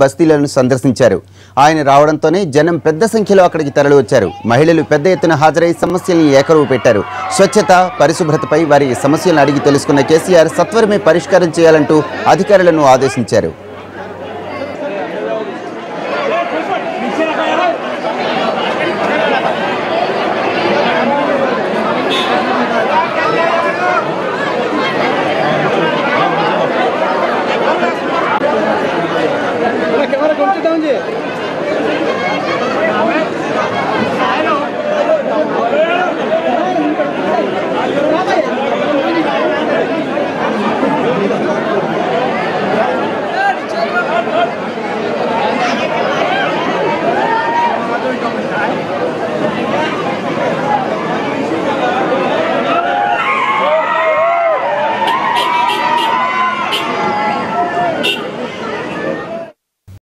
బస్తీలను సందర్శించారు. ఆయన రావడంతోనే జనం పెద్ద సంఖ్యలో అక్కడికి తరలివచ్చారు. మహిళలు పెద్ద ఎత్తున హాజరై సమస్యలను ఏకరువు పెట్టారు. స్వచ్ఛత, పరిశుభ్రతపై వారి సమస్యలను అడిగి తెలుసుకున్న కేసీఆర్ సత్వరమే పరిష్కారం చేయాలంటూ అధికారులను ఆదేశించారు. कैमरा कंप्लीट डाउन जी।